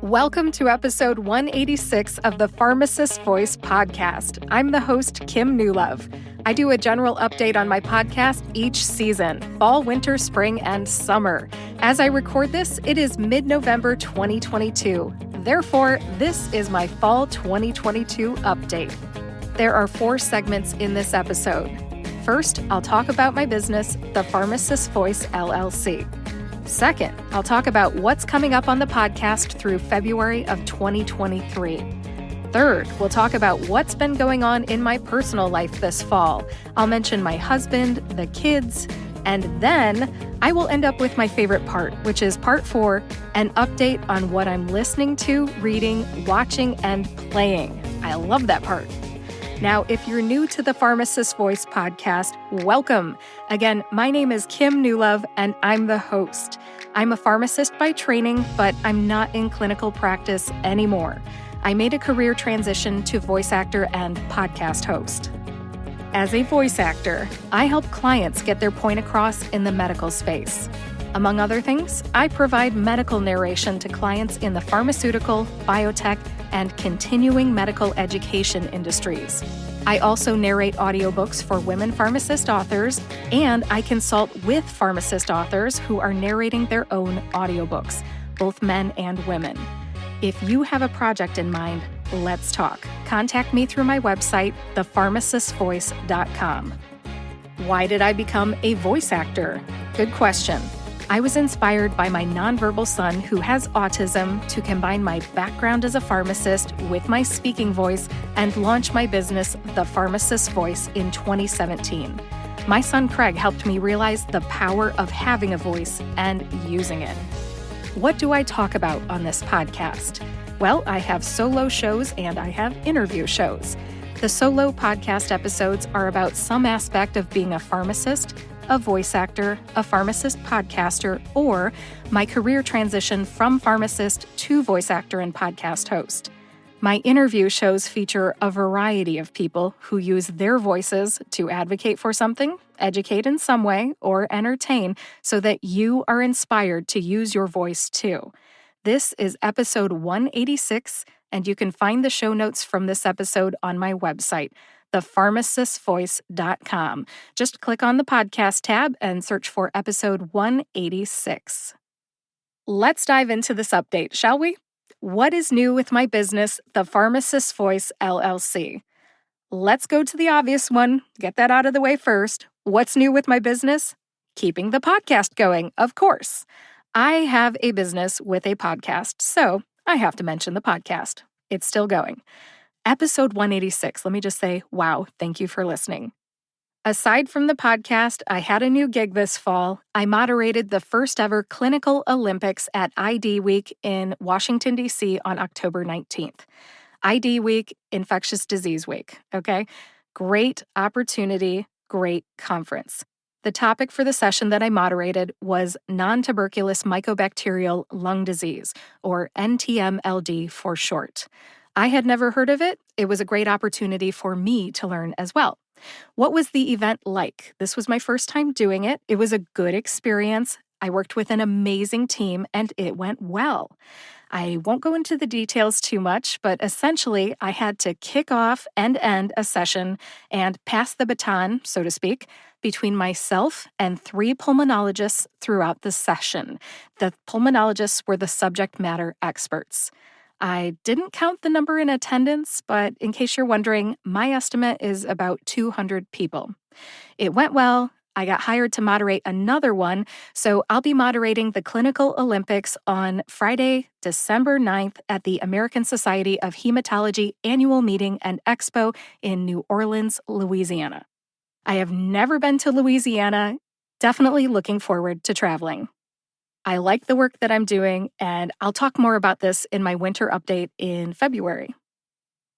Welcome to episode 186 of the Pharmacist Voice podcast. I'm the host, Kim Newlove. I do a general update on my podcast each season, fall, winter, spring, and summer. As I record this, it is mid-November 2022. Therefore, this is my fall 2022 update. There are 4 segments in this episode. First, I'll talk about my business, the Pharmacist Voice LLC. Second, I'll talk about what's coming up on the podcast through February of 2023. Third, we'll talk about what's been going on in my personal life this fall. I'll mention my husband, the kids, and then I will end up with my favorite part, which is part 4, an update on what I'm listening to, reading, watching, and playing. I love that part. Now, if you're new to the Pharmacist Voice podcast, welcome. Again, my name is Kim Newlove, and I'm the host. I'm a pharmacist by training, but I'm not in clinical practice anymore. I made a career transition to voice actor and podcast host. As a voice actor, I help clients get their point across in the medical space. Among other things, I provide medical narration to clients in the pharmaceutical, biotech, and continuing medical education industries. I also narrate audiobooks for women pharmacist authors, and I consult with pharmacist authors who are narrating their own audiobooks, both men and women. If you have a project in mind, let's talk. Contact me through my website, thepharmacistvoice.com. Why did I become a voice actor? Good question. I was inspired by my nonverbal son who has autism to combine my background as a pharmacist with my speaking voice and launch my business, The Pharmacist Voice, in 2017. My son Craig helped me realize the power of having a voice and using it. What do I talk about on this podcast? Well, I have solo shows and I have interview shows. The solo podcast episodes are about some aspect of being a pharmacist, a voice actor, a pharmacist podcaster, or my career transition from pharmacist to voice actor and podcast host. My interview shows feature a variety of people who use their voices to advocate for something, educate in some way, or entertain so that you are inspired to use your voice too. This is episode 186, and you can find the show notes from this episode on my website, thepharmacistvoice.com. Just click on the podcast tab and search for episode 186. Let's dive into this update, shall we? What is new with my business, the Pharmacist Voice LLC? Let's go to the obvious one. Get that out of the way first. What's new with my business? Keeping the podcast going, of course. I have a business with a podcast, so I have to mention the podcast. It's still going. Episode 186, let me just say, wow, thank you for listening. Aside from the podcast, I had a new gig this fall. I moderated the first ever Clinical Olympics at ID Week in Washington, D.C. on October 19th. ID Week, Infectious Disease Week, okay? Great opportunity, great conference. The topic for the session that I moderated was non-tuberculous mycobacterial lung disease, or NTM-LD for short. I had never heard of it. It was a great opportunity for me to learn as well. What was the event like? This was my first time doing it. It was a good experience. I worked with an amazing team, and it went well. I won't go into the details too much, but essentially, I had to kick off and end a session and pass the baton, so to speak, between myself and 3 pulmonologists throughout the session. The pulmonologists were the subject matter experts. I didn't count the number in attendance, but in case you're wondering, my estimate is about 200 people. It went well. I got hired to moderate another one, so I'll be moderating the Clinical Olympics on Friday, December 9th at the American Society of Hematology Annual Meeting and Expo in New Orleans, Louisiana. I have never been to Louisiana, definitely looking forward to traveling. I like the work that I'm doing, and I'll talk more about this in my winter update in February.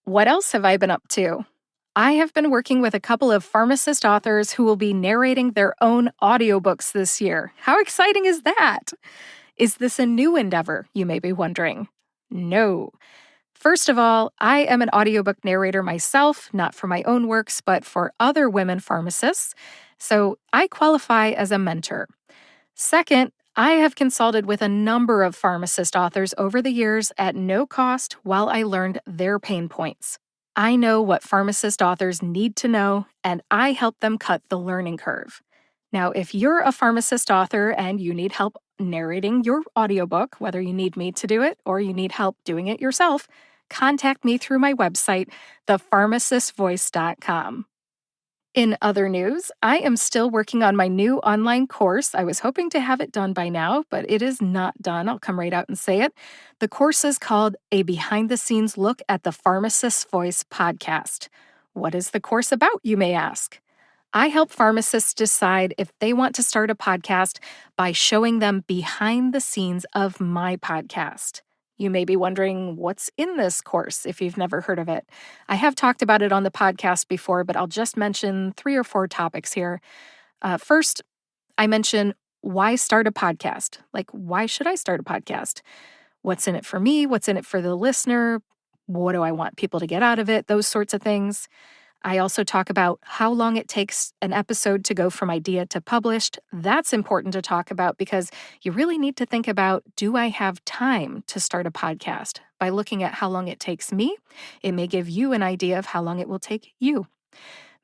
What else have I been up to? I have been working with a couple of pharmacist authors who will be narrating their own audiobooks this year. How exciting is that? Is this a new endeavor, you may be wondering? No. First of all, I am an audiobook narrator myself, not for my own works, but for other women pharmacists, so I qualify as a mentor. Second, I have consulted with a number of pharmacist authors over the years at no cost while I learned their pain points. I know what pharmacist authors need to know, and I help them cut the learning curve. Now, if you're a pharmacist author and you need help narrating your audiobook, whether you need me to do it or you need help doing it yourself, contact me through my website, thepharmacistvoice.com. In other news, I am still working on my new online course. I was hoping to have it done by now, but it is not done. I'll come right out and say it. The course is called A Behind the Scenes Look at the Pharmacist's Voice podcast. What is the course about, you may ask? I help pharmacists decide if they want to start a podcast by showing them behind the scenes of my podcast. You may be wondering what's in this course if you've never heard of it. I have talked about it on the podcast before, but I'll just mention 3 or 4 topics here. First, I mention why start a podcast? Like, why should I start a podcast? What's in it for me? What's in it for the listener? What do I want people to get out of it? Those sorts of things. I also talk about how long it takes an episode to go from idea to published. That's important to talk about because you really need to think about, do I have time to start a podcast? By looking at how long it takes me, it may give you an idea of how long it will take you.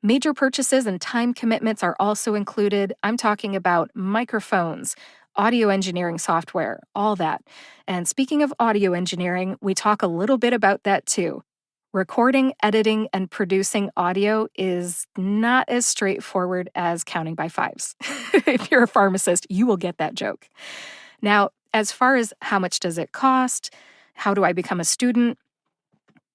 Major purchases and time commitments are also included. I'm talking about microphones, audio engineering software, all that. And speaking of audio engineering, we talk a little bit about that too. Recording, editing, and producing audio is not as straightforward as counting by fives. If you're a pharmacist, you will get that joke. Now, as far as how much does it cost, how do I become a student?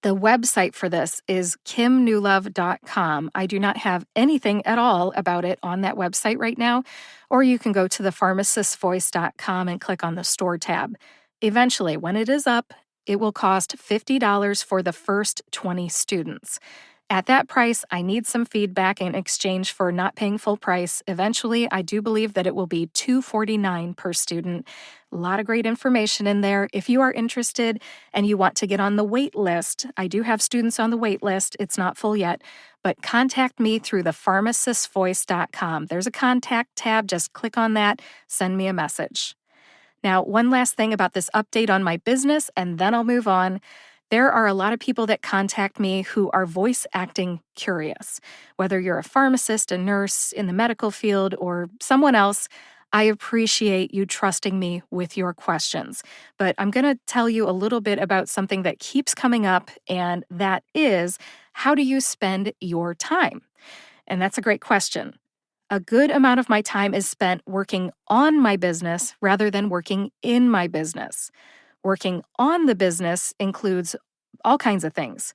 The website for this is kimnewlove.com. I do not have anything at all about it on that website right now, or you can go to thepharmacistvoice.com and click on the store tab. Eventually, when it is up, it will cost $50 for the first 20 students. At that price, I need some feedback in exchange for not paying full price. Eventually, I do believe that it will be $249 per student. A lot of great information in there. If you are interested and you want to get on the wait list, I do have students on the wait list. It's not full yet, but contact me through thepharmacistvoice.com. There's a contact tab. Just click on that. Send me a message. Now, one last thing about this update on my business, and then I'll move on. There are a lot of people that contact me who are voice acting curious. Whether you're a pharmacist, a nurse in the medical field, or someone else, I appreciate you trusting me with your questions. But I'm going to tell you a little bit about something that keeps coming up, and that is, how do you spend your time? And that's a great question. A good amount of my time is spent working on my business rather than working in my business. Working on the business includes all kinds of things: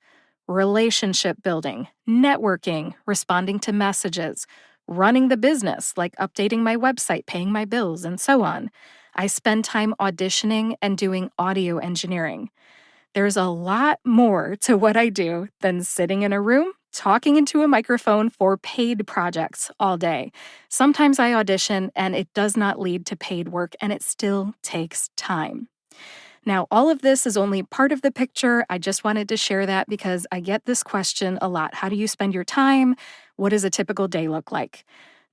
relationship building, networking, responding to messages, running the business, like updating my website, paying my bills, and so on. I spend time auditioning and doing audio engineering. There's a lot more to what I do than sitting in a room talking into a microphone for paid projects all day. Sometimes I audition and it does not lead to paid work, and it still takes time. Now, all of this is only part of the picture. I just wanted to share that because I get this question a lot. How do you spend your time? What does a typical day look like?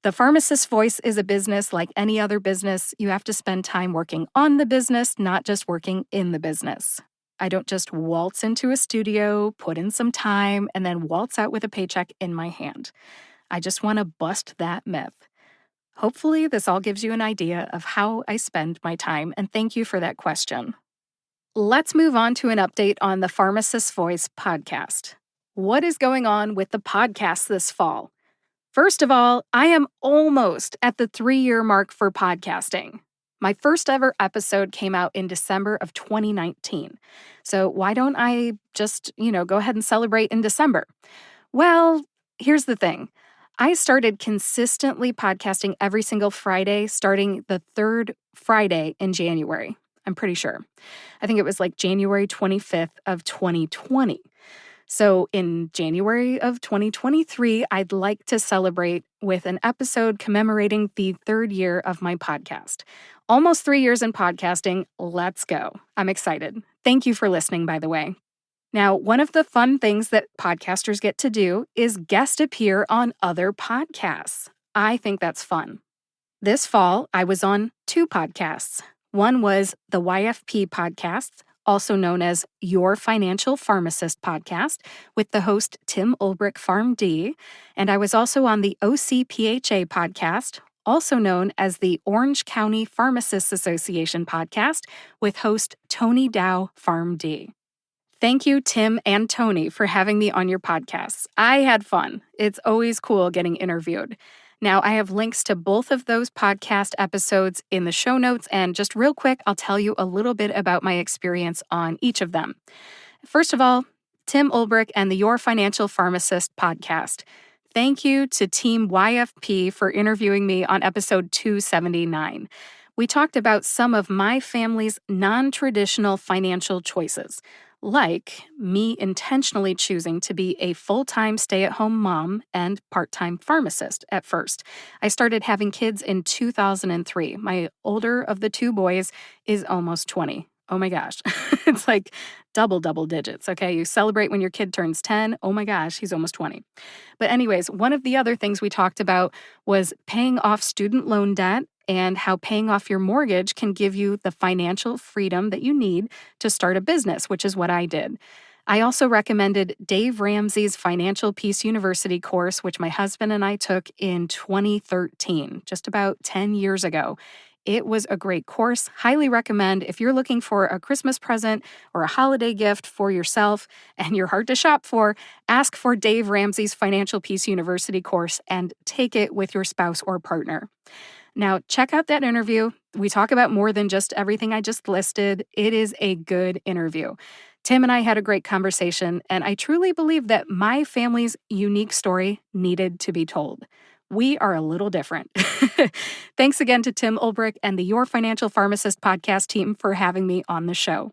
The Pharmacist's Voice is a business like any other business. You have to spend time working on the business, not just working in the business. I don't just waltz into a studio, put in some time, and then waltz out with a paycheck in my hand. I just want to bust that myth. Hopefully, this all gives you an idea of how I spend my time, and thank you for that question. Let's move on to an update on the Pharmacist's Voice podcast. What is going on with the podcast this fall? First of all, I am almost at the 3-year mark for podcasting. My first ever episode came out in December of 2019. So why don't I just, go ahead and celebrate in December? Well, here's the thing. I started consistently podcasting every single Friday, starting the 3rd Friday in January. I'm pretty sure. I think it was like January 25th of 2020. So in January of 2023, I'd like to celebrate with an episode commemorating the 3rd year of my podcast. Almost 3 years in podcasting. Let's go. I'm excited. Thank you for listening, by the way. Now, one of the fun things that podcasters get to do is guest appear on other podcasts. I think that's fun. This fall, I was on two podcasts. One was the YFP podcast, also known as Your Financial Pharmacist podcast, with the host Tim Ulbrich, PharmD. And I was also on the OCPHA podcast, also known as the Orange County Pharmacists Association podcast, with host Tony Dow, PharmD. Thank you, Tim and Tony, for having me on your podcasts. I had fun. It's always cool getting interviewed. Now, I have links to both of those podcast episodes in the show notes, and just real quick, I'll tell you a little bit about my experience on each of them. First of all, Tim Ulbrich and the Your Financial Pharmacist podcast. Thank you to Team YFP for interviewing me on episode 279. We talked about some of my family's non-traditional financial choices, like me intentionally choosing to be a full-time stay-at-home mom and part-time pharmacist at first. I started having kids in 2003. My older of the two boys is almost 20. Oh my gosh. It's like double digits, okay? You celebrate when your kid turns 10. Oh my gosh, he's almost 20. But anyways, one of the other things we talked about was paying off student loan debt and how paying off your mortgage can give you the financial freedom that you need to start a business, which is what I did. I also recommended Dave Ramsey's Financial Peace University course, which my husband and I took in 2013, just about 10 years ago. It was a great course. Highly recommend if you're looking for a Christmas present or a holiday gift for yourself and you're hard to shop for, ask for Dave Ramsey's Financial Peace University course and take it with your spouse or partner. Now, check out that interview. We talk about more than just everything I just listed. It is a good interview. Tim and I had a great conversation, and I truly believe that my family's unique story needed to be told. We are a little different. Thanks again to Tim Ulbrich and the Your Financial Pharmacist podcast team for having me on the show.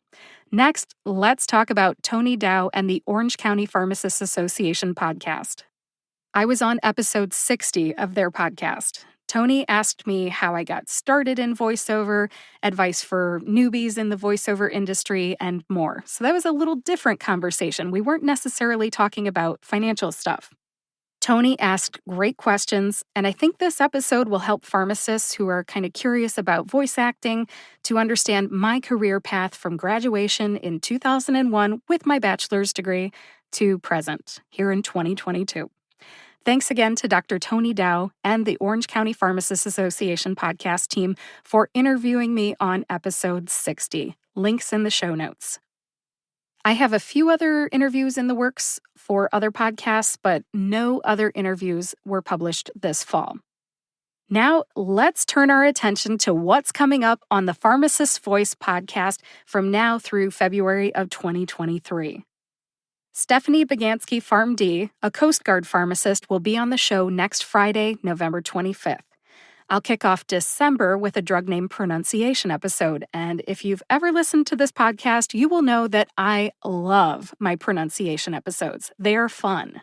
Next, let's talk about Tony Dow and the Orange County Pharmacists Association podcast. I was on episode 60 of their podcast. Tony asked me how I got started in voiceover, advice for newbies in the voiceover industry, and more. So that was a little different conversation. We weren't necessarily talking about financial stuff. Tony asked great questions, and I think this episode will help pharmacists who are kind of curious about voice acting to understand my career path from graduation in 2001 with my bachelor's degree to present here in 2022. Thanks again to Dr. Tony Dow and the Orange County Pharmacists Association podcast team for interviewing me on episode 60. Links in the show notes. I have a few other interviews in the works for other podcasts, but no other interviews were published this fall. Now, let's turn our attention to what's coming up on the Pharmacist's Voice podcast from now through February of 2023. Stephanie Bagansky, PharmD, a Coast Guard pharmacist, will be on the show next Friday, November 25th. I'll kick off December with a drug name pronunciation episode, and if you've ever listened to this podcast, you will know that I love my pronunciation episodes. They are fun.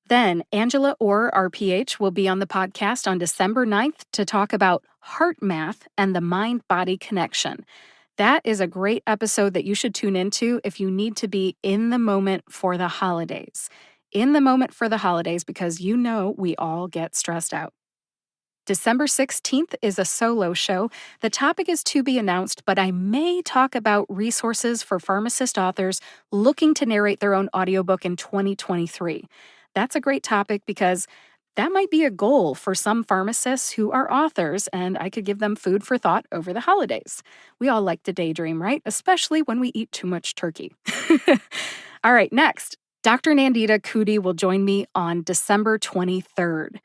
Then Angela Orr, RPH, will be on the podcast on December 9th to talk about heart math and the mind-body connection. That is a great episode that you should tune into if you need to be in the moment for the holidays. In the moment for the holidays, because you know we all get stressed out. December 16th is a solo show. The topic is to be announced, but I may talk about resources for pharmacist authors looking to narrate their own audiobook in 2023. That's a great topic because that might be a goal for some pharmacists who are authors, and I could give them food for thought over the holidays. We all like to daydream, right? Especially when we eat too much turkey. All right, next, Dr. Nandita Kuti will join me on December 23rd.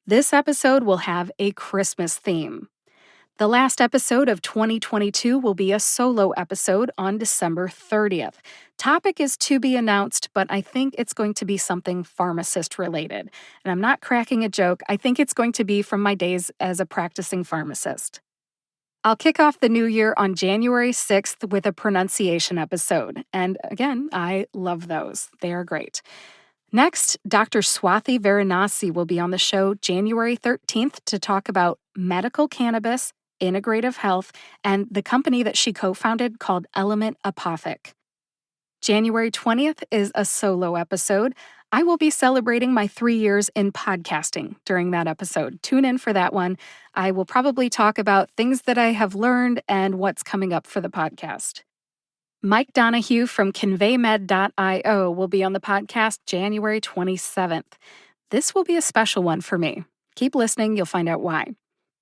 This episode will have a Christmas theme. The last episode of 2022 will be a solo episode on December 30th. Topic is to be announced, but I think it's going to be something pharmacist related. And I'm not cracking a joke. I think it's going to be from my days as a practicing pharmacist. I'll kick off the new year on January 6th with a pronunciation episode. And again, I love those. They are great. Next, Dr. Swathi Varanasi will be on the show January 13th to talk about medical cannabis, integrative health, and the company that she co-founded called Element Apothic. January 20th is a solo episode. I will be celebrating my 3 years in podcasting during that episode. Tune in for that one. I will probably talk about things that I have learned and what's coming up for the podcast. Mike Donahue from conveymed.io will be on the podcast January 27th. This will be a special one for me. Keep listening, you'll find out why.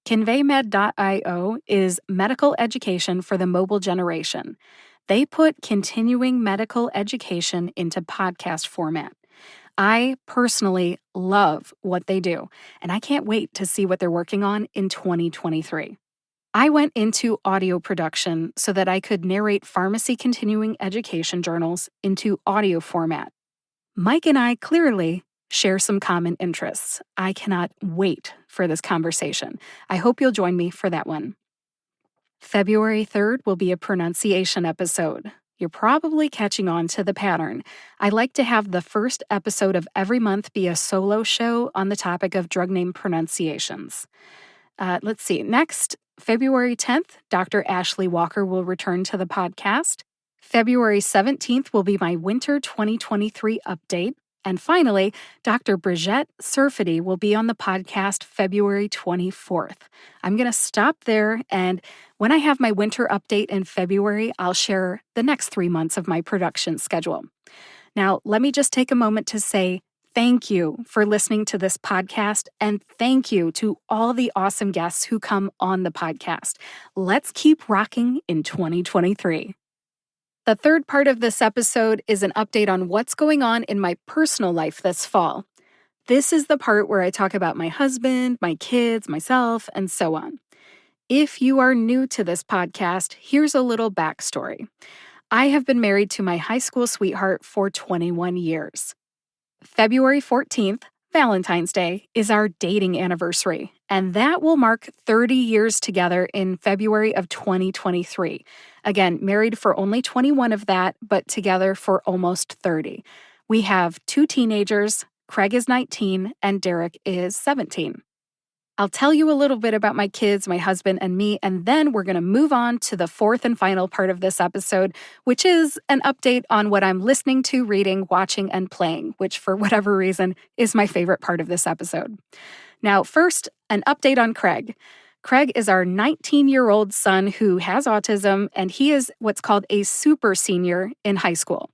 ConveyMed.io is medical education for the mobile generation. They put continuing medical education into podcast format. I personally love what they do, and I can't wait to see what they're working on in 2023. I went into audio production so that I could narrate pharmacy continuing education journals into audio format. Mike and I clearly share some common interests. I cannot wait for this conversation. I hope you'll join me for that one. February 3rd will be a pronunciation episode. You're probably catching on to the pattern. I like to have the first episode of every month be a solo show on the topic of drug name pronunciations. Let's see. Next, February 10th, Dr. Ashley Walker will return to the podcast. February 17th will be my winter 2023 update. And finally, Dr. Brigitte Surfety will be on the podcast February 24th. I'm going to stop there, and when I have my winter update in February, I'll share the next 3 months of my production schedule. Now, let me just take a moment to say thank you for listening to this podcast, and thank you to all the awesome guests who come on the podcast. Let's keep rocking in 2023. The third part of this episode is an update on what's going on in my personal life this fall. This is the part where I talk about my husband, my kids, myself, and so on. If you are new to this podcast, here's a little backstory. I have been married to my high school sweetheart for 21 years. February 14th, Valentine's Day, is our dating anniversary, and that will mark 30 years together in February of 2023. Again, married for only 21 of that, but together for almost 30. We have 2 teenagers, Craig is 19, and Derek is 17. I'll tell you a little bit about my kids, my husband, and me, and then we're going to move on to the fourth and final part of this episode, which is an update on what I'm listening to, reading, watching, and playing, which for whatever reason is my favorite part of this episode. Now, first, an update on Craig. Craig is our 19-year-old son who has autism, and he is what's called a super senior in high school.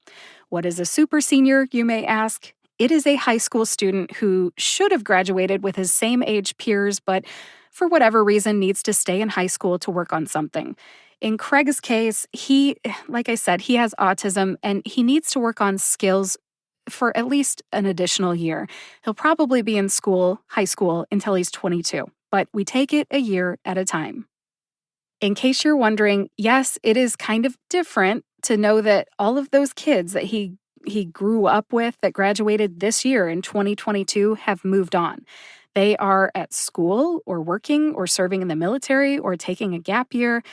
What is a super senior, you may ask? It is a high school student who should have graduated with his same age peers, but for whatever reason needs to stay in high school to work on something. In Craig's case, like I said, he has autism and he needs to work on skills for at least an additional year. He'll probably be in high school, until he's 22, but we take it a year at a time. In case you're wondering, yes, it is kind of different to know that all of those kids that he grew up with that graduated this year in 2022 have moved on. They are at school or working or serving in the military or taking a gap year,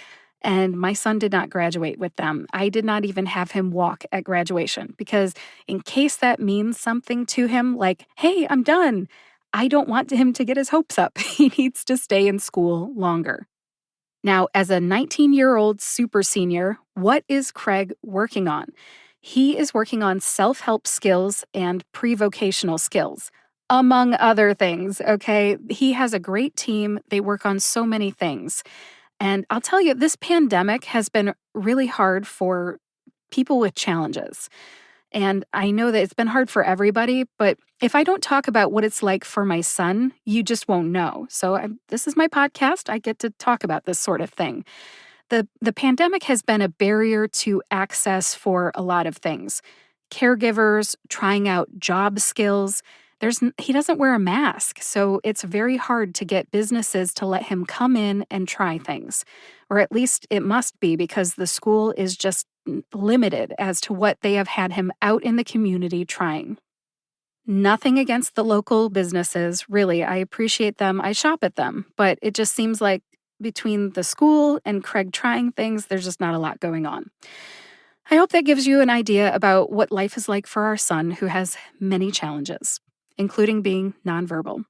and my son did not graduate with them. I did not even have him walk at graduation because in case that means something to him, like, hey, I'm done, I don't want him to get his hopes up. He needs to stay in school longer. Now, as a 19-year-old super senior, what is Craig working on? He is working on self-help skills and pre-vocational skills, among other things, okay? He has a great team. They work on so many things. And I'll tell you, this pandemic has been really hard for people with challenges. And I know that it's been hard for everybody, but if I don't talk about what it's like for my son, you just won't know. So this is my podcast. I get to talk about this sort of thing. The pandemic has been a barrier to access for a lot of things. Caregivers, trying out job skills. He doesn't wear a mask, so it's very hard to get businesses to let him come in and try things. Or at least it must be because the school is just limited as to what they have had him out in the community trying. Nothing against the local businesses, really. I appreciate them. I shop at them, but it just seems like between the school and Craig trying things, there's just not a lot going on. I hope that gives you an idea about what life is like for our son who has many challenges, including being nonverbal.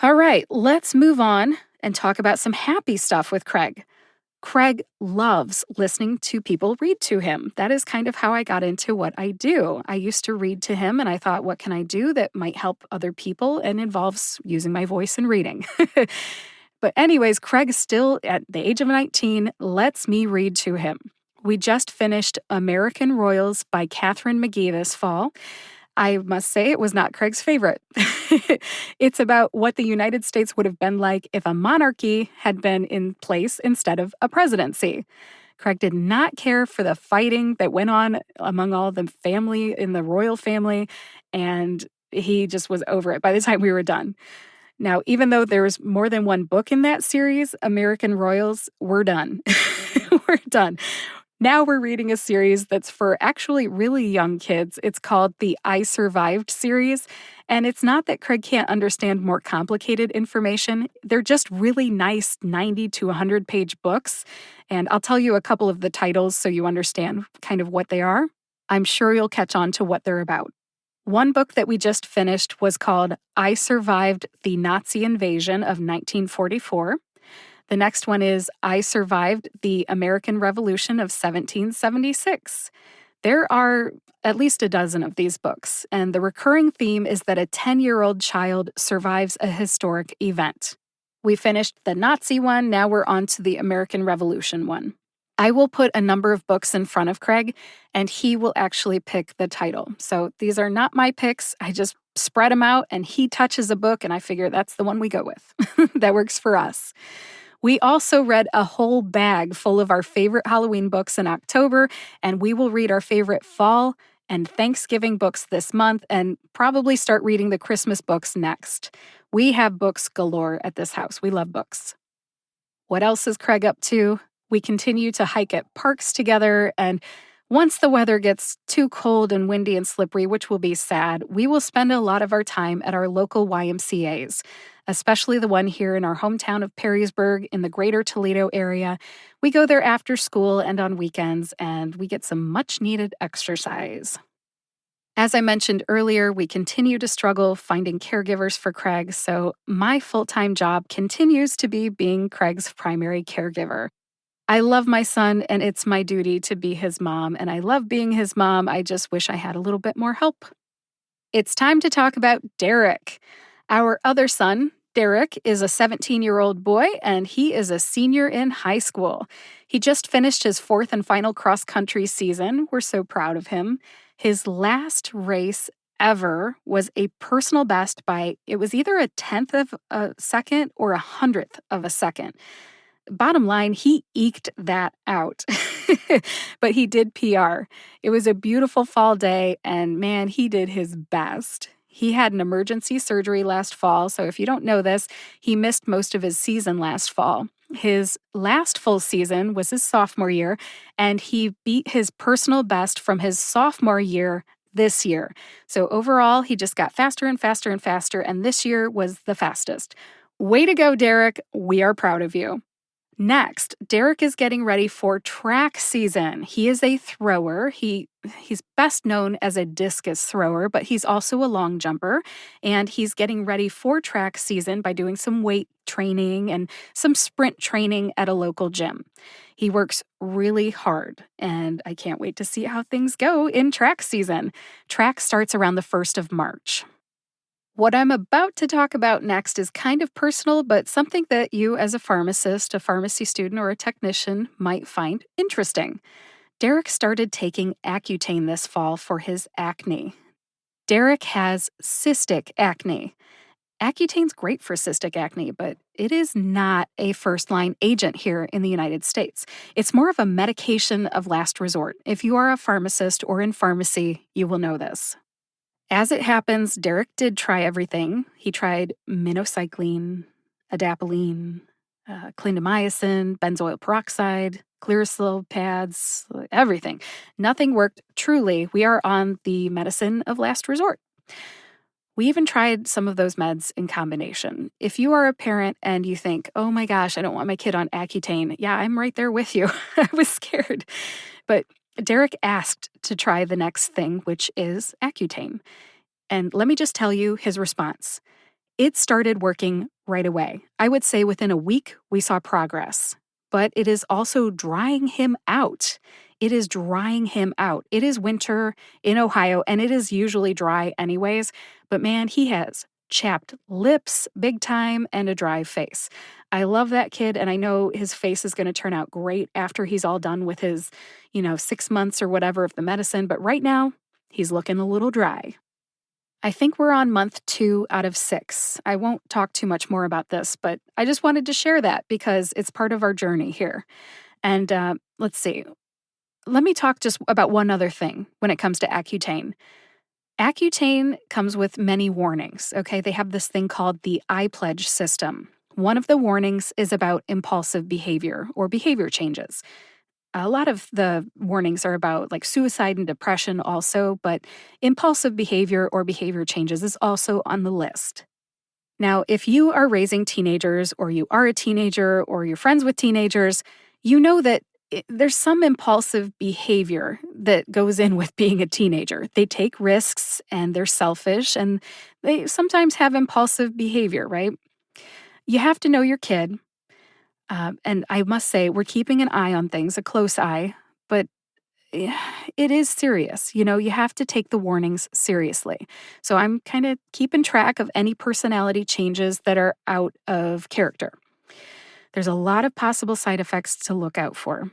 All right, let's move on and talk about some happy stuff with Craig. Craig loves listening to people read to him. That is kind of how I got into what I do. I used to read to him and I thought, what can I do that might help other people and involves using my voice and reading? But, anyways, Craig still, at the age of 19, lets me read to him. We just finished American Royals by Catherine McGee this fall. I must say it was not Craig's favorite. It's about what the United States would have been like if a monarchy had been in place instead of a presidency. Craig did not care for the fighting that went on among all the family in the royal family, and he just was over it by the time we were done. Now, even though there's more than one book in that series, American Royals, we're done. We're done. Now we're reading a series that's for actually really young kids. It's called the I Survived series. And it's not that Craig can't understand more complicated information. They're just really nice 90 to 100-page books. And I'll tell you a couple of the titles so you understand kind of what they are. I'm sure you'll catch on to what they're about. One book that we just finished was called I Survived the Nazi Invasion of 1944. The next one is I Survived the American Revolution of 1776. There are at least a dozen of these books, and the recurring theme is that a 10-year-old child survives a historic event. We finished the Nazi one, now we're on to the American Revolution one. I will put a number of books in front of Craig, and he will actually pick the title. So these are not my picks. I just spread them out, and he touches a book, and I figure that's the one we go with. That works for us. We also read a whole bag full of our favorite Halloween books in October, and we will read our favorite fall and Thanksgiving books this month and probably start reading the Christmas books next. We have books galore at this house. We love books. What else is Craig up to? We continue to hike at parks together, and once the weather gets too cold and windy and slippery, which will be sad, we will spend a lot of our time at our local YMCAs, especially the one here in our hometown of Perrysburg in the greater Toledo area. We go there after school and on weekends, and we get some much-needed exercise. As I mentioned earlier, we continue to struggle finding caregivers for Craig, so my full-time job continues to be being Craig's primary caregiver. I love my son, and it's my duty to be his mom, and I love being his mom. I just wish I had a little bit more help. It's time to talk about Derek. Our other son, Derek, is a 17-year-old boy, and he is a senior in high school. He just finished his fourth and final cross-country season. We're so proud of him. His last race ever was a personal best by, it was either a 10th of a second or a 100th of a second. Bottom line, he eked that out, but he did PR. It was a beautiful fall day, and man, he did his best. He had an emergency surgery last fall, so if you don't know this, he missed most of his season last fall. His last full season was his sophomore year, and he beat his personal best from his sophomore year this year. So overall, he just got faster and faster and faster, and this year was the fastest. Way to go, Derek. We are proud of you. Next, Derek is getting ready for track season. He is a thrower. He's best known as a discus thrower, but he's also a long jumper, and he's getting ready for track season by doing some weight training and some sprint training at a local gym. He works really hard, and I can't wait to see how things go in track season. Track starts around the 1st of March. What I'm about to talk about next is kind of personal, but something that you as a pharmacist, a pharmacy student, or a technician might find interesting. Derek started taking Accutane this fall for his acne. Derek has cystic acne. Accutane's great for cystic acne, but it is not a first-line agent here in the United States. It's more of a medication of last resort. If you are a pharmacist or in pharmacy, you will know this. As it happens, Derek did try everything. He tried minocycline, adapalene, clindamycin, benzoyl peroxide, Clearasil pads, everything. Nothing worked. Truly, we are on the medicine of last resort. We even tried some of those meds in combination. If you are a parent and you think, oh my gosh, I don't want my kid on Accutane, yeah, I'm right there with you. I was scared. But Derek asked to try the next thing, which is Accutane. And let me just tell you his response. It started working right away. I would say within a week, we saw progress. but it is also drying him out. It is drying him out. It is winter in Ohio, and it is usually dry anyways, but man, he has chapped lips big time and a dry face. I love that kid, and I know his face is going to turn out great after he's all done with his, 6 months or whatever of the medicine, but right now, he's looking a little dry. I think we're on month 2 out of 6. I won't talk too much more about this, but I just wanted to share that because it's part of our journey here. And let's see. Let me talk just about one other thing when it comes to Accutane. Accutane comes with many warnings, okay? They have this thing called the I-Pledge system. One of the warnings is about impulsive behavior or behavior changes. A lot of the warnings are about like suicide and depression also, but impulsive behavior or behavior changes is also on the list. Now, if you are raising teenagers or you are a teenager or you're friends with teenagers, you know that there's some impulsive behavior that goes in with being a teenager. They take risks and they're selfish and they sometimes have impulsive behavior, right? You have to know your kid. And I must say, we're keeping an eye on things, a close eye, but it is serious. You have to take the warnings seriously. So I'm kind of keeping track of any personality changes that are out of character. There's a lot of possible side effects to look out for.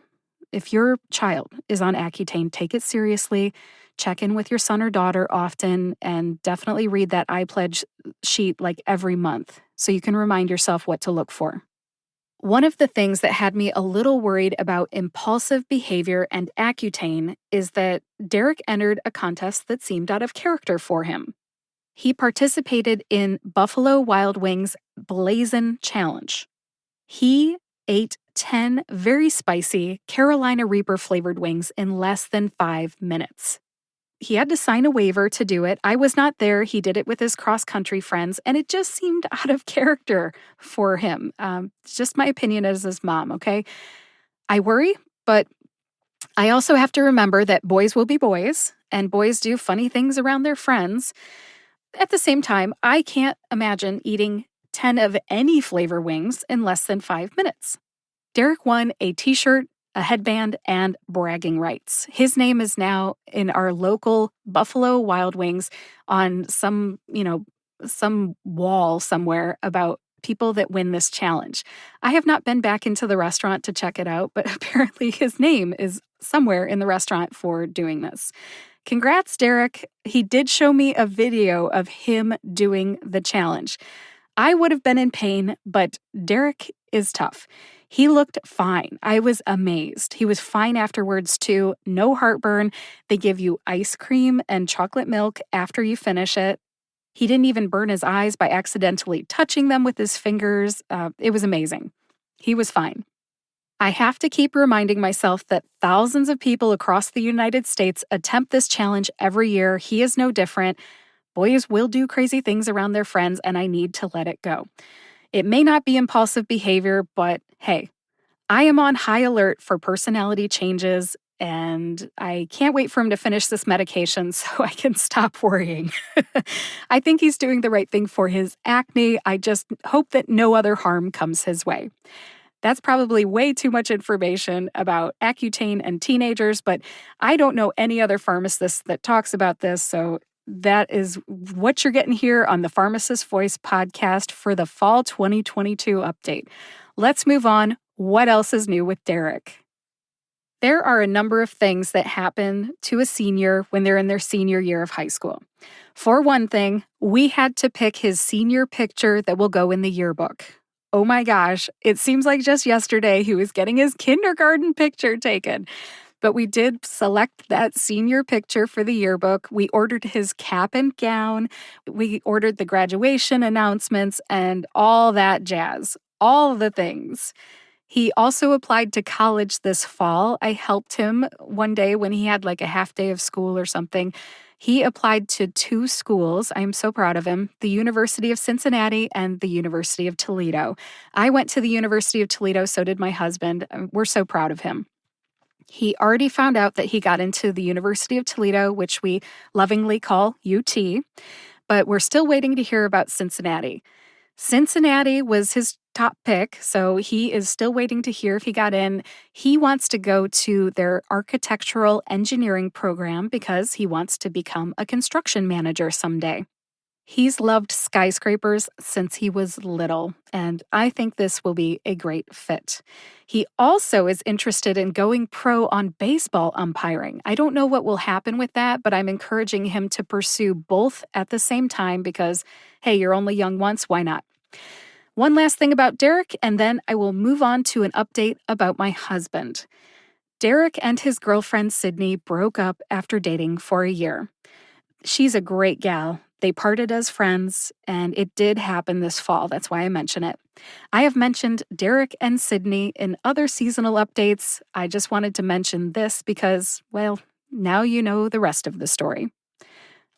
If your child is on Accutane, take it seriously. Check in with your son or daughter often, and definitely read that I-Pledge sheet like every month so you can remind yourself what to look for. One of the things that had me a little worried about impulsive behavior and Accutane is that Derek entered a contest that seemed out of character for him. He participated in Buffalo Wild Wings' Blazin' Challenge. He ate 10 very spicy Carolina Reaper flavored wings in less than 5 minutes. He had to sign a waiver to do it. I was not there. He did it with his cross-country friends, and it just seemed out of character for him. It's just my opinion as his mom, okay? I worry, but I also have to remember that boys will be boys, and boys do funny things around their friends. At the same time, I can't imagine eating 10 of any flavor wings in less than 5 minutes. Derek won a t-shirt, a headband, and bragging rights. His name is now in our local Buffalo Wild Wings on some wall somewhere about people that win this challenge. I have not been back into the restaurant to check it out, but apparently his name is somewhere in the restaurant for doing this. Congrats, Derek. He did show me a video of him doing the challenge. I would have been in pain, but Derek is tough. He looked fine. I was amazed. He was fine afterwards, too. No heartburn. They give you ice cream and chocolate milk after you finish it. He didn't even burn his eyes by accidentally touching them with his fingers. It was amazing. He was fine. I have to keep reminding myself that thousands of people across the United States attempt this challenge every year. He is no different. Boys will do crazy things around their friends, and I need to let it go. It may not be impulsive behavior, but hey, I am on high alert for personality changes, and I can't wait for him to finish this medication so I can stop worrying. I think he's doing the right thing for his acne. I just hope that no other harm comes his way. That's probably way too much information about Accutane and teenagers, but I don't know any other pharmacist that talks about this, so that is what you're getting here on the Pharmacist Voice podcast for the fall 2022 update. Let's move on. What else is new with Derek? There are a number of things that happen to a senior when they're in their senior year of high school. For one thing, we had to pick his senior picture that will go in the yearbook. Oh my gosh, it seems like just yesterday he was getting his kindergarten picture taken. But we did select that senior picture for the yearbook. We ordered his cap and gown. We ordered the graduation announcements and all that jazz. All the things. He also applied to college this fall. I helped him one day when he had like a half day of school or something. He applied to 2 schools. I'm so proud of him, the University of Cincinnati and the University of Toledo. I went to the University of Toledo, so did my husband. We're so proud of him. He already found out that he got into the University of Toledo, which we lovingly call UT, but we're still waiting to hear about Cincinnati. Cincinnati was his top pick, so he is still waiting to hear if he got in. He wants to go to their architectural engineering program because he wants to become a construction manager someday. He's loved skyscrapers since he was little, and I think this will be a great fit. He also is interested in going pro on baseball umpiring. I don't know what will happen with that, but I'm encouraging him to pursue both at the same time because, hey, you're only young once, why not? One last thing about Derek, and then I will move on to an update about my husband. Derek and his girlfriend Sydney broke up after dating for a year. She's a great gal. They parted as friends, and it did happen this fall. That's why I mention it. I have mentioned Derek and Sydney in other seasonal updates. I just wanted to mention this because, well, now you know the rest of the story.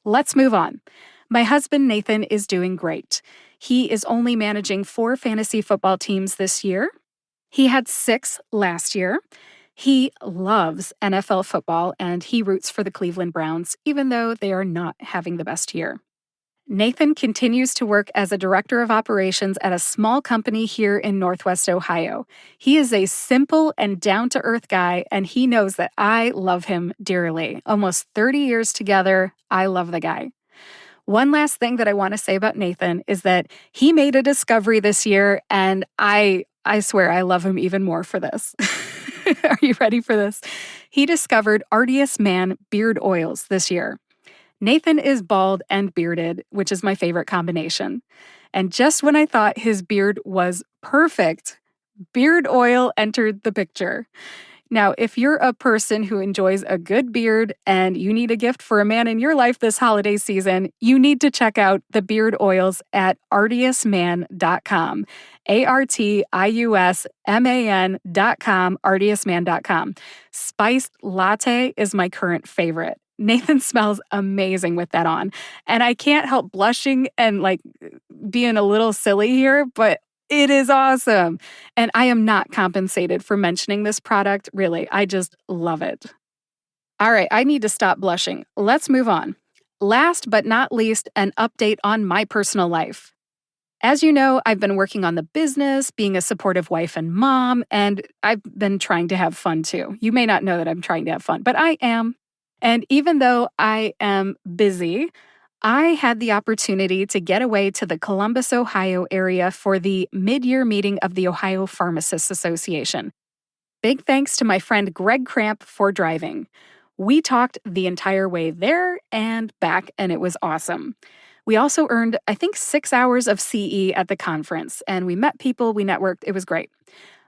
Let's move on. My husband Nathan is doing great. He is only managing 4 fantasy football teams this year. He had 6 last year. He loves NFL football and he roots for the Cleveland Browns, even though they are not having the best year. Nathan continues to work as a director of operations at a small company here in Northwest Ohio. He is a simple and down-to-earth guy, and he knows that I love him dearly. Almost 30 years together, I love the guy. One last thing that I want to say about Nathan is that he made a discovery this year, and I swear I love him even more for this. Are you ready for this? He discovered Artius Man beard oils this year. Nathan is bald and bearded, which is my favorite combination. And just when I thought his beard was perfect, beard oil entered the picture. Now, if you're a person who enjoys a good beard and you need a gift for a man in your life this holiday season, you need to check out the beard oils at artiusman.com. ARTIUSMAN.com, artiusman.com. Spiced latte is my current favorite. Nathan smells amazing with that on. And I can't help blushing and being a little silly here, but it is awesome. And I am not compensated for mentioning this product. Really, I just love it. All right, I need to stop blushing. Let's move on. Last but not least, an update on my personal life. As you know, I've been working on the business, being a supportive wife and mom, and I've been trying to have fun too. You may not know that I'm trying to have fun, but I am. And even though I am busy, I had the opportunity to get away to the Columbus, Ohio area for the mid-year meeting of the Ohio Pharmacists Association. Big thanks to my friend Greg Cramp for driving. We talked the entire way there and back, and it was awesome. We also earned, I think, 6 hours of CE at the conference, and we met people, we networked, it was great.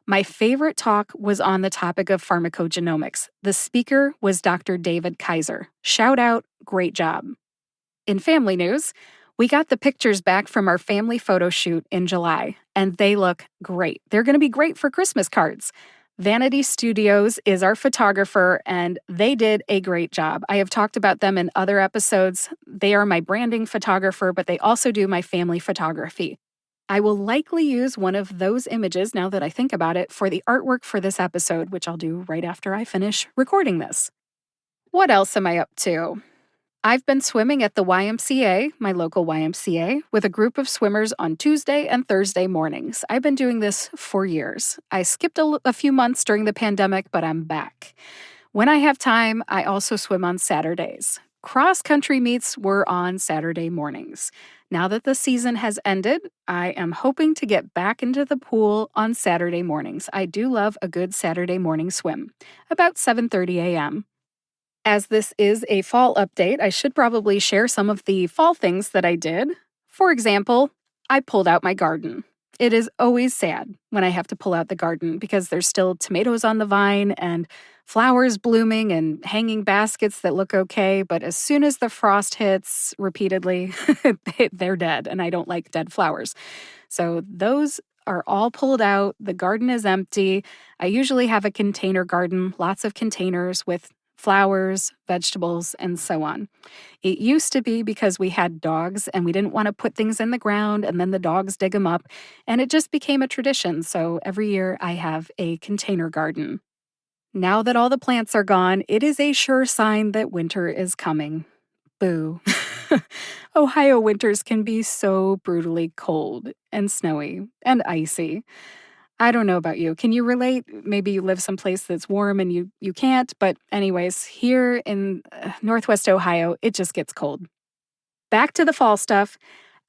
My favorite talk was on the topic of pharmacogenomics. The speaker was Dr. David Kaiser. Shout out, great job. In family news, we got the pictures back from our family photo shoot in July, and they look great. They're going to be great for Christmas cards. Vanity Studios is our photographer, and they did a great job. I have talked about them in other episodes. They are my branding photographer, but they also do my family photography. I will likely use one of those images, now that I think about it, for the artwork for this episode, which I'll do right after I finish recording this. What else am I up to? I've been swimming at the YMCA, my local YMCA, with a group of swimmers on Tuesday and Thursday mornings. I've been doing this for years. I skipped a few months during the pandemic, but I'm back. When I have time, I also swim on Saturdays. Cross-country meets were on Saturday mornings. Now that the season has ended, I am hoping to get back into the pool on Saturday mornings. I do love a good Saturday morning swim, about 7:30 a.m. As this is a fall update, I should probably share some of the fall things that I did. For example, I pulled out my garden. It is always sad when I have to pull out the garden because there's still tomatoes on the vine and flowers blooming and hanging baskets that look okay, but as soon as the frost hits repeatedly, they're dead, and I don't like dead flowers. So those are all pulled out. The garden is empty. I usually have a container garden, lots of containers with flowers, vegetables, and so on. It used to be because we had dogs and we didn't want to put things in the ground and then the dogs dig them up, and it just became a tradition. So every year I have a container garden. Now that all the plants are gone, it is a sure sign that winter is coming. Boo. Ohio winters can be so brutally cold and snowy and icy. I don't know about you. Can you relate? Maybe you live someplace that's warm and you can't, but anyways, here in Northwest Ohio, it just gets cold. Back to the fall stuff.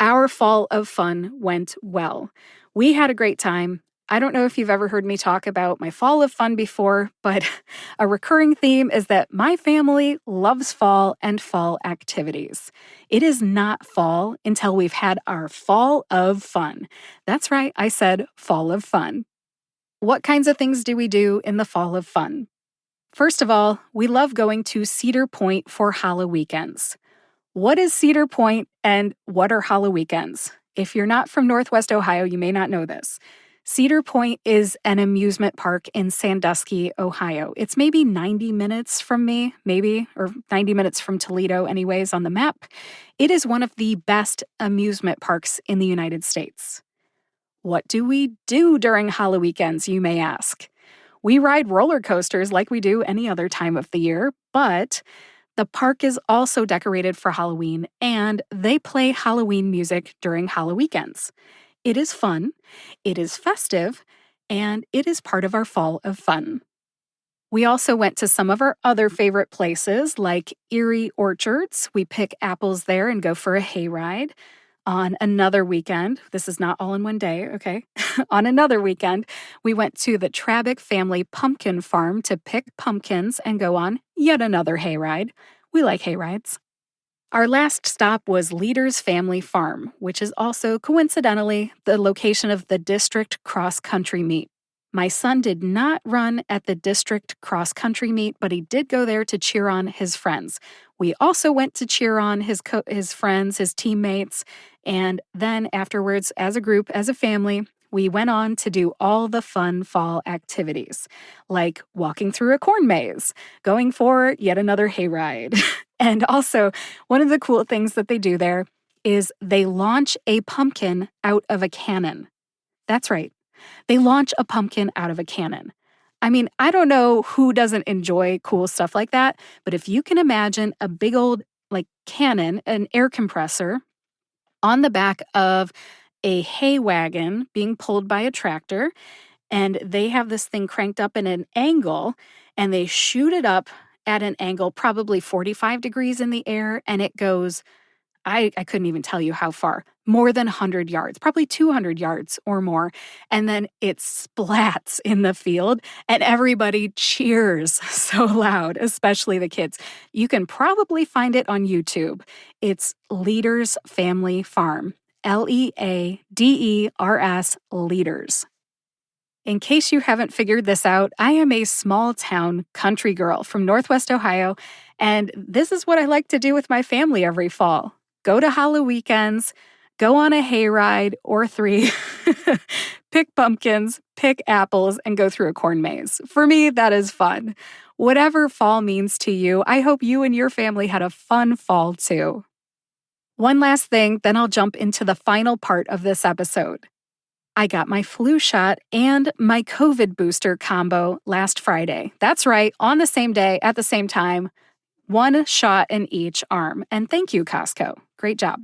Our fall of fun went well. We had a great time. I don't know if you've ever heard me talk about my fall of fun before, but a recurring theme is that my family loves fall and fall activities. It is not fall until we've had our fall of fun. That's right, I said fall of fun. What kinds of things do we do in the fall of fun? First of all, we love going to Cedar Point for Hollow Weekends. What is Cedar Point and what are Hollow Weekends? If you're not from Northwest Ohio, you may not know this. Cedar Point is an amusement park in Sandusky, Ohio. It's maybe 90 minutes from me, or 90 minutes from Toledo, anyways, on the map. It is one of the best amusement parks in the United States. What do we do during Hollow Weekends, you may ask? We ride roller coasters like we do any other time of the year, but the park is also decorated for Halloween, and they play Halloween music during Hollow Weekends. It is fun, it is festive, and it is part of our fall of fun. We also went to some of our other favorite places like Erie Orchards. We pick apples there and go for a hayride. On another weekend, this is not all in one day, okay? On another weekend, we went to the Trabick family pumpkin farm to pick pumpkins and go on yet another hayride. We like hayrides. Our last stop was Leader's Family Farm, which is also, coincidentally, the location of the district cross-country meet. My son did not run at the district cross-country meet, but he did go there to cheer on his friends. We also went to cheer on his friends, his teammates, and then afterwards, as a group, as a family, we went on to do all the fun fall activities, like walking through a corn maze, going for yet another hayride. And also, one of the cool things that they do there is they launch a pumpkin out of a cannon. That's right. They launch a pumpkin out of a cannon. I mean, I don't know who doesn't enjoy cool stuff like that, but if you can imagine a big old cannon, an air compressor on the back of a hay wagon being pulled by a tractor, and they have this thing cranked up in an angle, and they shoot it up at an angle, probably 45 degrees in the air, and it goes, I couldn't even tell you how far, more than 100 yards, probably 200 yards or more. And then it splats in the field and everybody cheers so loud, especially the kids. You can probably find it on YouTube. It's Leader's Family Farm, Leaders, Leaders. In case you haven't figured this out, I am a small town country girl from Northwest Ohio, and this is what I like to do with my family every fall. Go to Hollow Weekends, go on a hayride or 3, pick pumpkins, pick apples, and go through a corn maze. For me, that is fun. Whatever fall means to you, I hope you and your family had a fun fall too. One last thing, then I'll jump into the final part of this episode. I got my flu shot and my COVID booster combo last Friday. That's right, on the same day, at the same time. 1 shot in each arm. And thank you, Costco. Great job.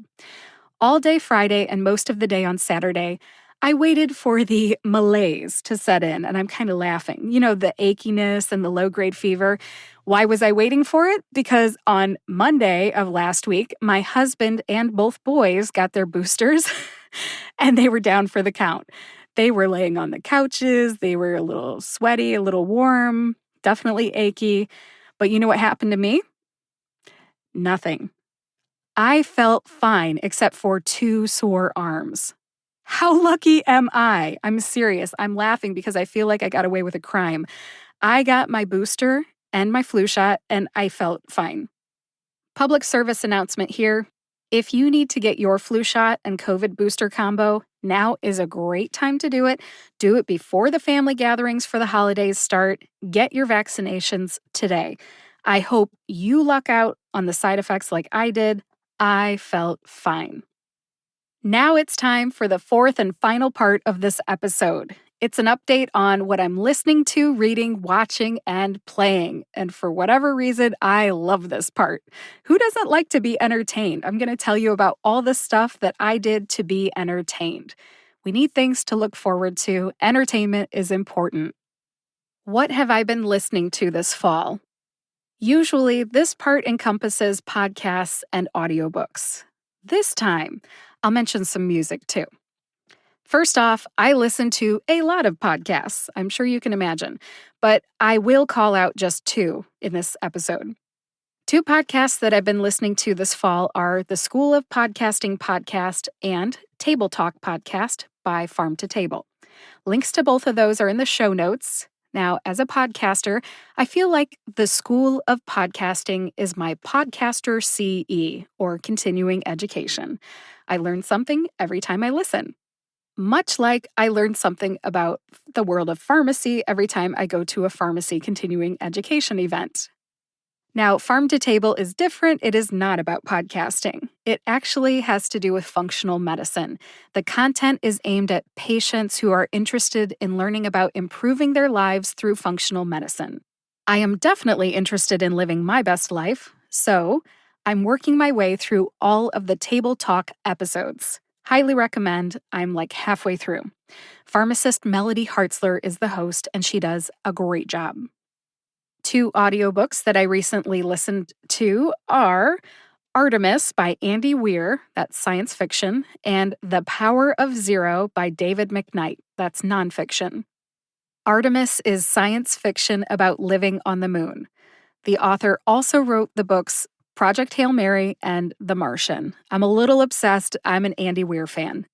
All day Friday and most of the day on Saturday, I waited for the malaise to set in, and I'm kind of laughing. You know, the achiness and the low-grade fever. Why was I waiting for it? Because on Monday of last week, my husband and both boys got their boosters, and they were down for the count. They were laying on the couches. They were a little sweaty, a little warm, definitely achy. But you know what happened to me? Nothing. I felt fine except for 2 sore arms. How lucky am I? I'm serious. I'm laughing because I feel like I got away with a crime. I got my booster and my flu shot, and I felt fine. Public service announcement here. If you need to get your flu shot and COVID booster combo, now is a great time to do it. Do it before the family gatherings for the holidays start. Get your vaccinations today. I hope you luck out on the side effects like I did. I felt fine. Now it's time for the 4th and final part of this episode. It's an update on what I'm listening to, reading, watching, and playing. And for whatever reason, I love this part. Who doesn't like to be entertained? I'm going to tell you about all the stuff that I did to be entertained. We need things to look forward to. Entertainment is important. What have I been listening to this fall? Usually, this part encompasses podcasts and audiobooks. This time, I'll mention some music too. First off, I listen to a lot of podcasts, I'm sure you can imagine, but I will call out just two in this episode. Two podcasts that I've been listening to this fall are the School of Podcasting podcast and Table Talk podcast by Farm to Table. Links to both of those are in the show notes. Now, as a podcaster, I feel like the School of Podcasting is my podcaster CE, or continuing education. I learn something every time I listen. Much like I learned something about the world of pharmacy every time I go to a pharmacy continuing education event. Now, Farm to Table is different. It is not about podcasting. It actually has to do with functional medicine. The content is aimed at patients who are interested in learning about improving their lives through functional medicine. I am definitely interested in living my best life, so I'm working my way through all of the Table Talk episodes. Highly recommend. I'm like halfway through. Pharmacist Melody Hartzler is the host, and she does a great job. Two audiobooks that I recently listened to are Artemis by Andy Weir, that's science fiction, and The Power of Zero by David McKnight, that's nonfiction. Artemis is science fiction about living on the moon. The author also wrote the books Project Hail Mary and The Martian. I'm a little obsessed. I'm an Andy Weir fan.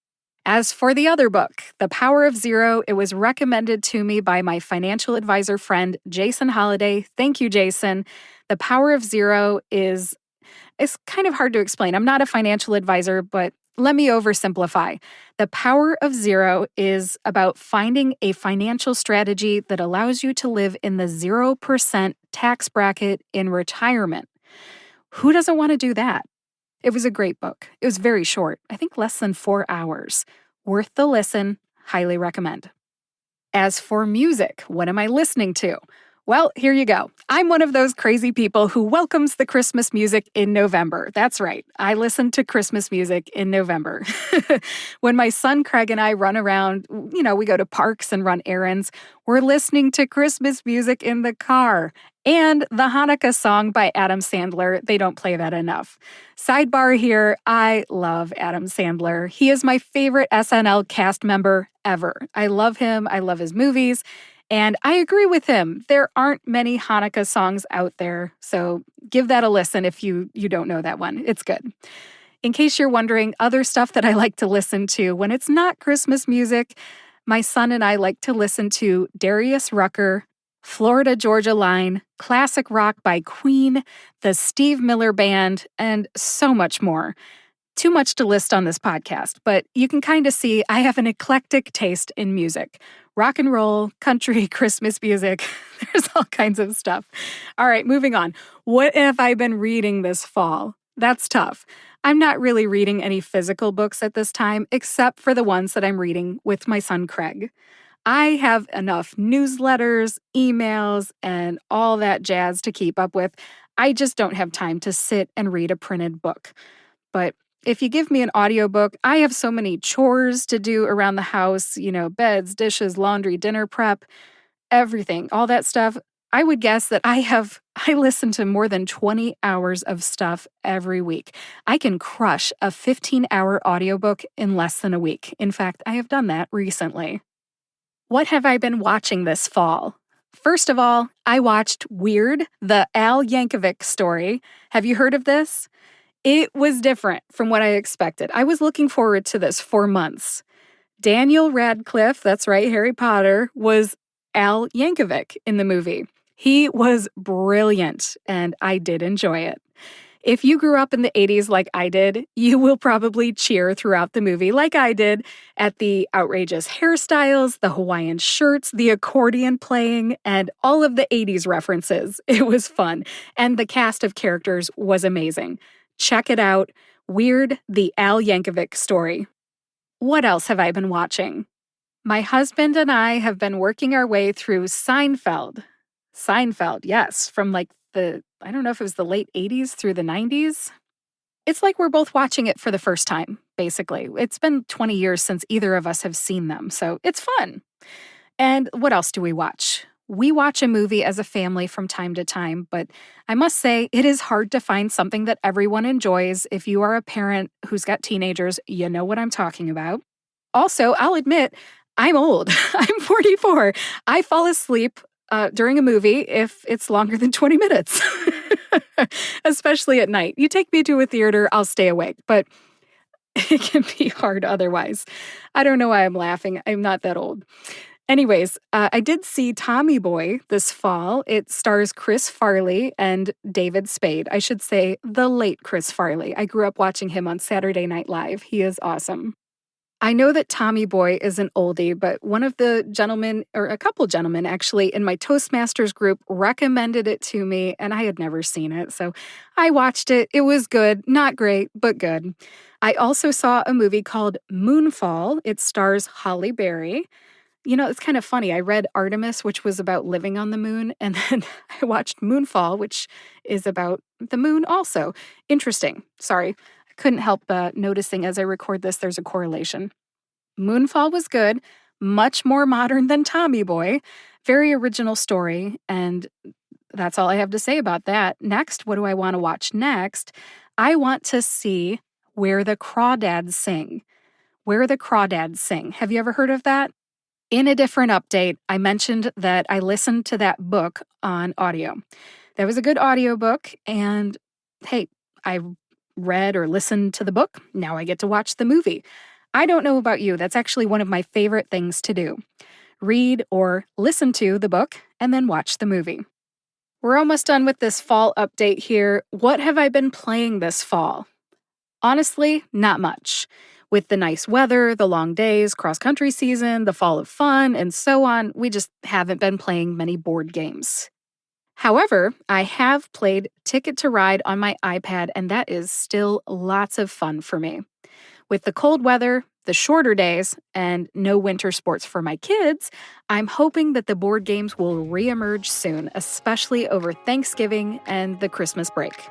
As for the other book, The Power of Zero, it was recommended to me by my financial advisor friend, Jason Holliday. Thank you, Jason. The Power of Zero it's kind of hard to explain. I'm not a financial advisor, but let me oversimplify. The Power of Zero is about finding a financial strategy that allows you to live in the 0% tax bracket in retirement. Who doesn't want to do that? It was a great book. It was very short, I think less than 4 hours. Worth the listen, highly recommend. As for music, what am I listening to? Well, here you go. I'm one of those crazy people who welcomes the Christmas music in November. That's right. I listen to Christmas music in November. When my son Craig and I run around, we go to parks and run errands, we're listening to Christmas music in the car. And the Hanukkah song by Adam Sandler, they don't play that enough. Sidebar here, I love Adam Sandler. He is my favorite SNL cast member ever. I love him. I love his movies. And I agree with him. There aren't many Hanukkah songs out there, so give that a listen if you don't know that one. It's good. In case you're wondering, other stuff that I like to listen to when it's not Christmas music, my son and I like to listen to Darius Rucker, Florida Georgia Line, classic rock by Queen, the Steve Miller Band, and so much more. Too much to list on this podcast, but you can kind of see I have an eclectic taste in music. Rock and roll, country, Christmas music, there's all kinds of stuff. All right, moving on. What have I been reading this fall? That's tough. I'm not really reading any physical books at this time, except for the ones that I'm reading with my son Craig. I have enough newsletters, emails, and all that jazz to keep up with. I just don't have time to sit and read a printed book. But if you give me an audiobook, I have so many chores to do around the house, beds, dishes, laundry, dinner prep, everything, all that stuff. I would guess that I listen to more than 20 hours of stuff every week. I can crush a 15-hour audiobook in less than a week. In fact, I have done that recently. What have I been watching this fall? First of all, I watched Weird, the Al Yankovic story. Have you heard of this? It was different from what I expected. I was looking forward to this for months. Daniel Radcliffe, that's right, Harry Potter, was Al Yankovic in the movie. He was brilliant, and I did enjoy it. If you grew up in the 80s like I did, you will probably cheer throughout the movie like I did at the outrageous hairstyles, the Hawaiian shirts, the accordion playing, and all of the 80s references. It was fun, and the cast of characters was amazing. Check it out. Weird, the Al Yankovic story. What else have I been watching? My husband and I have been working our way through Seinfeld. Seinfeld, yes, from I don't know if it was the late 80s through the 90s. It's like we're both watching it for the first time, basically. It's been 20 years since either of us have seen them, so it's fun. And what else do we watch? We watch a movie as a family from time to time, but I must say it is hard to find something that everyone enjoys. If you are a parent who's got teenagers, you know what I'm talking about. Also, I'll admit, I'm old. I'm 44. I fall asleep during a movie if it's longer than 20 minutes, especially at night. You take me to a theater, I'll stay awake, but it can be hard otherwise. I don't know why I'm laughing. I'm not that old. Anyways, I did see Tommy Boy this fall. It stars Chris Farley and David Spade. I should say the late Chris Farley. I grew up watching him on Saturday Night Live. He is awesome. I know that Tommy Boy is an oldie, but one of the gentlemen, or a couple gentlemen actually, in my Toastmasters group recommended it to me, and I had never seen it. So I watched it. It was good. Not great, but good. I also saw a movie called Moonfall. It stars Halle Berry. You know, it's kind of funny. I read Artemis, which was about living on the moon, and then I watched Moonfall, which is about the moon also. Interesting. Sorry. I couldn't help noticing as I record this, there's a correlation. Moonfall was good, much more modern than Tommy Boy. Very original story, and that's all I have to say about that. Next, what do I want to watch next? I want to see Where the Crawdads Sing. Where the Crawdads Sing. Have you ever heard of that? In a different update, I mentioned that I listened to that book on audio. That was a good audiobook, and hey, I read or listened to the book. Now I get to watch the movie. I don't know about you, that's actually one of my favorite things to do. Read or listen to the book and then watch the movie. We're almost done with this fall update here. What have I been playing this fall? Honestly, not much. With the nice weather, the long days, cross-country season, the fall of fun, and so on, we just haven't been playing many board games. However, I have played Ticket to Ride on my iPad, and that is still lots of fun for me. With the cold weather, the shorter days, and no winter sports for my kids, I'm hoping that the board games will reemerge soon, especially over Thanksgiving and the Christmas break.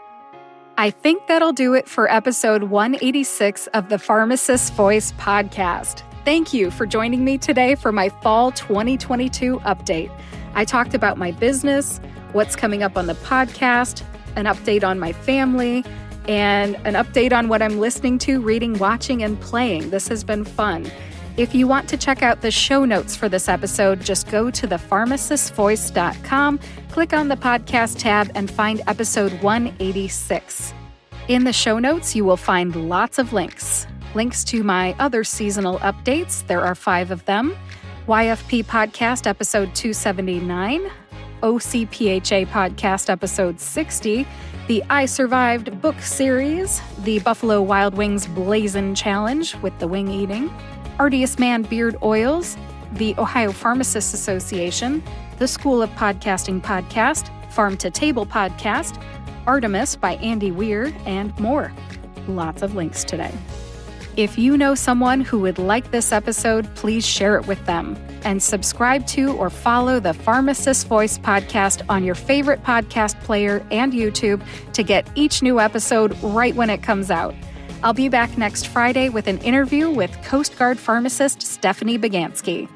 I think that'll do it for episode 186 of the Pharmacist Voice podcast. Thank you for joining me today for my fall 2022 update. I talked about my business, what's coming up on the podcast, an update on my family, and an update on what I'm listening to, reading, watching, and playing. This has been fun. If you want to check out the show notes for this episode, just go to thepharmacistvoice.com, click on the podcast tab, and find episode 186. In the show notes, you will find lots of links. Links to my other seasonal updates, there are 5 of them. YFP Podcast episode 279, OCPHA Podcast episode 60, the I Survived book series, the Buffalo Wild Wings Blazin' Challenge with the wing eating, Artiest Man Beard Oils, the Ohio Pharmacists Association, the School of Podcasting podcast, Farm to Table podcast, Artemis by Andy Weir, and more. Lots of links today. If you know someone who would like this episode, please share it with them. And subscribe to or follow the Pharmacist Voice podcast on your favorite podcast player and YouTube to get each new episode right when it comes out. I'll be back next Friday with an interview with Coast Guard pharmacist Stephanie Bagansky.